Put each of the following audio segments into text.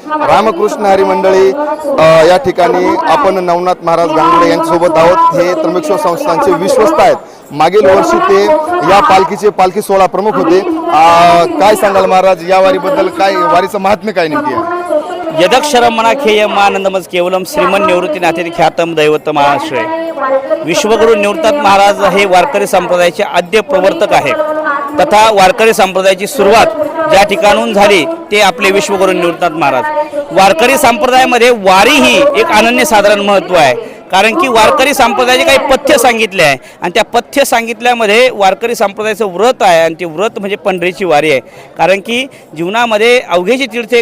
रामकृष्ण हरी मंडळी या ठिकाणी आपण नवनाथ महाराज गांगुडे यांच्यासोबत आहोत। हे त्र्यंबकेश्वर संस्थानचे विश्वस्त आहेत। मागील वर्षी ते या पालखी सोहळा प्रमुख होते। काय सांगाल महाराज या वारीबद्दल? काय वारीचं महात्म्य काय नेमकी आहे? यदक्षरम मनाखेय मानंदमज केवलम श्रीमन निवृत्तीनाथे ख्यातम दैवतम आश्रय। विश्वगुरु निवृत्तीनाथ महाराज हे वारकरी संप्रदायाचे आद्य प्रवर्तक आहेत तथा वारकरी संप्रदायाची सुरुवात ज्या ठिकाणून झाली ते आपले विश्वगुरु निवृत्तीनाथ महाराज। वारकरी संप्रदायामध्ये वारी ही एक अनन्यसाधारण महत्त्व आहे, कारण की वारकरी संप्रदायाचे काही पथ्य सांगितले आहे आणि त्या पथ्य सांगितल्यामध्ये वारकरी संप्रदायाचं व्रत आहे आणि ते व्रत म्हणजे पंढरीची वारी आहे। कारण की जीवनामध्ये अवघेची तीर्थे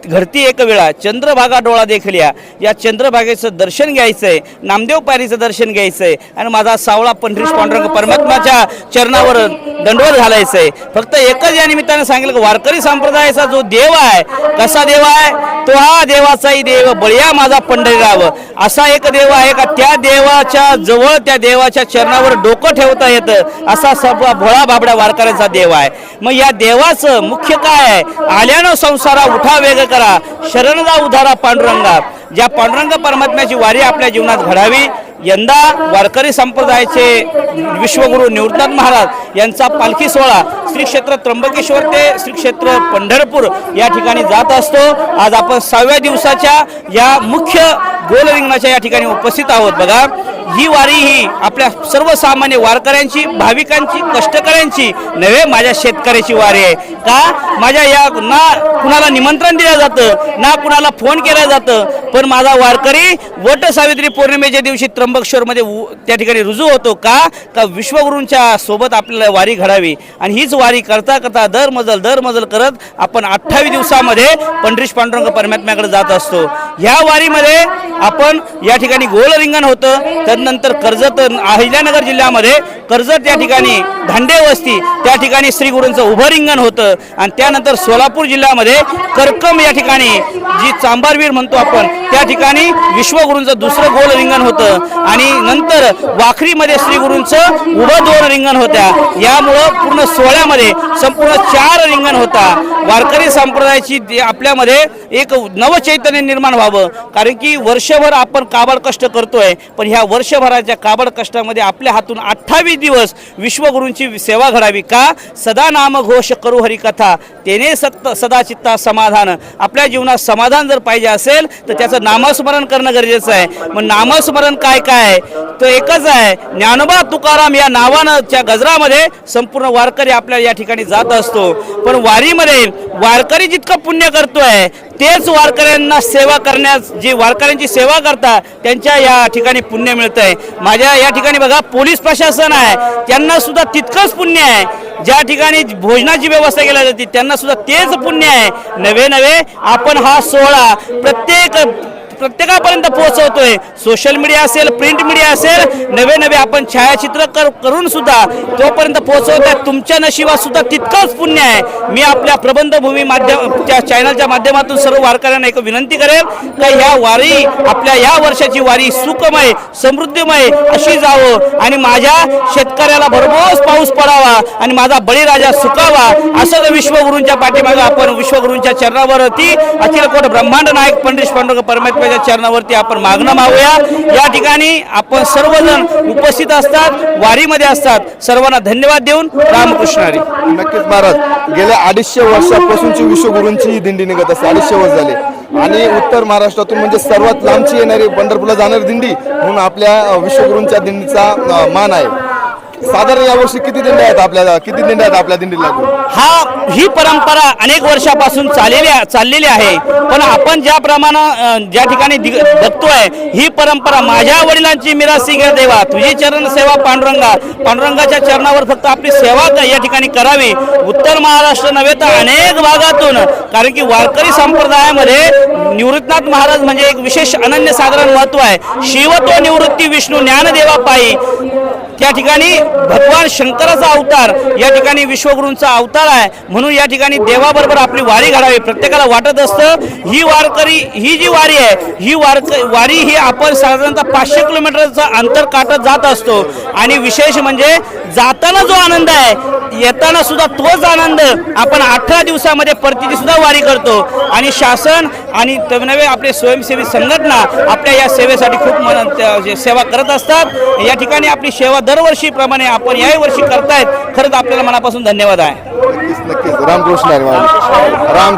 घडती एक वेळा चंद्रभागा डोळा देखल्या, या चंद्रभागेचं दर्शन घ्यायचं आहे, नामदेव पायरीचं दर्शन घ्यायचं आहे आणि माझा सावळा पंढरीश पांडुरंग परमात्म्याच्या चरणावर दंडवत घालायचं आहे। फक्त एकच या निमित्तानं सांगितलं की वारकरी संप्रदायाचा जो देव आहे, कसा देव आहे तो हा देवाचाही देव बळिया माझा पंढरीराव, असा एक देव आहे का त्या देवाच्या जवळ त्या देवाच्या चरणावर डोकं ठेवता येतं असा सर्व भोळा बाबड्या वारकऱ्यांचा देव आहे। मग या देवाचं मुख्य काय आहे? आल्यानं संसारा उठा वेग करा, शरण जा उधारा पांडुरंगा। ज्या पांडुरंग परमात्म्याची वारी आपल्या जीवनात घडावी, यंदा वारकरी संप्रदायाचे विश्वगुरु निवृत्तीनाथ महाराज यांचा पालखी सोहळा श्री क्षेत्र त्र्यंबकेश्वर ते श्री क्षेत्र पंढरपूर या ठिकाणी जात असतो। आज आपण 6व्या दिवसाच्या या मुख्य गोल रिंगणाच्या या ठिकाणी उपस्थित आहोत। बघा, ही वारी ही आपल्या सर्वसामान्य वारकऱ्यांची, भाविकांची, कष्टकऱ्यांची नव्हे, माझ्या शेतकऱ्याची वारी आहे। का माझ्या या ना कुणाला निमंत्रण दिलं जातं ना कुणाला फोन केला जातं, पण माझा वारकरी वट सावित्री पौर्णिमेच्या दिवशी त्र्यंबकेश्वरमध्ये त्या ठिकाणी रुजू होतो। का विश्वगुरूंच्या सोबत आपल्याला वारी घडावी आणि हीच वारी करता करता दर मजल करत आपण 28 दिवसामध्ये पंढरीश पांडुरंग परमात्म्याकडे जात असतो। ह्या वारीमध्ये आपण या ठिकाणी गोल रिंगण होतं, तदनंतर कर्जत अहिल्यानगर जिल्ह्यामध्ये कर्जत या ठिकाणी धांडे वस्ती त्या ठिकाणी श्री गुरूंचं उभं रिंगण होतं आणि त्यानंतर सोलापूर जिल्ह्यामध्ये करकम या ठिकाणी जी चांबारवीर म्हणतो आपण त्या ठिकाणी विश्वगुरूंचं दुसरं गोल रिंगण होतं आणि नंतर वाखरीमध्ये श्री गुरूंचं उभं 2 रिंगण होत्या। यामुळं पूर्ण सोहळ्यामध्ये संपूर्ण 4 रिंगण होता। वारकरी संप्रदायाची आपल्यामध्ये एक नवचैतन्य निर्माण व्हावं, कारण की वर्षभर आपण काबाड कष्ट करतोय, पण ह्या वर्षभराच्या काबाड कष्टामध्ये आपल्या हातून 28 दिवस विश्वगुरूंची सेवा घडावी। का सदा नाम घोष करू हरी कथा तेने सदा चित्ता समाधान। आपल्या जीवनात समाधान जर पाहिजे असेल तर त्याचं नामस्मरण करणं गरजेचं आहे। मग नामस्मरण काय काय तो एकच आहे, ज्ञानोबा तुकाराम या नावाच्या गजरामध्ये संपूर्ण वारकरी आपल्या या ठिकाणी जात असतो। पण वारीमध्ये वारकरी जितकं पुण्य करतोय तेच वारकऱ्यांना सेवा करण्यास, जे वारकऱ्यांची सेवा करतात त्यांच्या या ठिकाणी पुण्य मिळतंय। माझ्या या ठिकाणी बघा पोलीस प्रशासन आहे, त्यांना सुद्धा तितकंच पुण्य आहे। ज्या ठिकाणी भोजनाची व्यवस्था केली जाते त्यांना सुद्धा तेच पुण्य आहे। नवे आपण हा सोहळा प्रत्येकापर्यंत पोहोचवतोय। सोशल मीडिया असेल, प्रिंट मीडिया असेल, नवे आपण छायाचित्र करून सुद्धा तोपर्यंत पोहोचवतोय। तुमच्या नशिबात सुद्धा तितकंच पुण्य आहे। मी आपल्या प्रबंधभूमी माध्यमच्या चॅनलच्या माध्यमातून सर्व वारकऱ्यांना एक विनंती करेल की ह्या वारी आपल्या या वर्षाची वारी सुखमय समृद्धीमय अशी जावं आणि माझ्या शेतकऱ्याला भरघोस पाऊस पडावा आणि माझा बळीराजा सुखावा, असं विश्वगुरूंच्या पाठीमागे आपण विश्वगुरूंच्या चरणावरती अखिल कोट ब्रह्मांड नायक पंढरीश पांडुरंग परमात्म्याच्या चरणावरती आपण मागणं मागूया। या ठिकाणी आपण सर्वजण उपस्थित असतात, वारीमध्ये असतात। सर्वांना धन्यवाद देऊन रामकृष्ण हरी। नक्कीच महाराज, गेल्या 250 वर्षापासूनची विश्वगुरूंची दिंडी निघत असते। 250 वर्ष झाले आणि उत्तर महाराष्ट्रातून म्हणजे सर्वात लांबची येणारी पंढरपूरला जाणारी दिंडी म्हणून आपल्या विश्वगुरूंच्या दिंडीचा मान आहे। साधारण यावर्षी किती दिंड्या आहेत आपल्या दिंडीला? ही परंपरा अनेक वर्षापासून चाललेली आहे, पण आपण ज्या ठिकाणी बघतोय ही परंपरा माझ्या वडिलांची मिरासी घे देवा, तुझी चरण सेवा पांडुरंगाच्या चरणावर फक्त आपली सेवा या ठिकाणी करावी। उत्तर महाराष्ट्र नव्हे तर अनेक भागातून, कारण की वारकरी संप्रदायामध्ये निवृत्तीनाथ महाराज म्हणजे एक विशेष अनन्यसाधारण महत्व आहे। शिव तो निवृत्ती विष्णू ज्ञानदेवा पायी, त्या ठिकाणी भगवान शंकराचा अवतार या ठिकाणी विश्वगुरूंचा अवतार आहे। म्हणून या ठिकाणी देवाबरोबर आपली वारी घडावी। प्रत्येकाला वाटत असतं ही जी वारी आहे ही वारी ही आपण साधारणतः 500 किलोमीटरचं अंतर काटत जात असतो आणि विशेष म्हणजे जाताना जो आनंद आहे येताना सुद्धा तोच आनंद आपण 18 दिवसामध्ये परतीची सुद्धा वारी करतो आणि शासन आणि नवे आपले स्वयंसेवी संघटना आपल्या या सेवेसाठी खूप सेवा करत असतात. या ठिकाणी आपली सेवा दरवर्षीप्रमाणे आपण याही वर्षी करतायत. खरंच आपल्याला मनापासून धन्यवाद आहे. नक्कीच नक्कीच. रामकृष्ण हरी. राम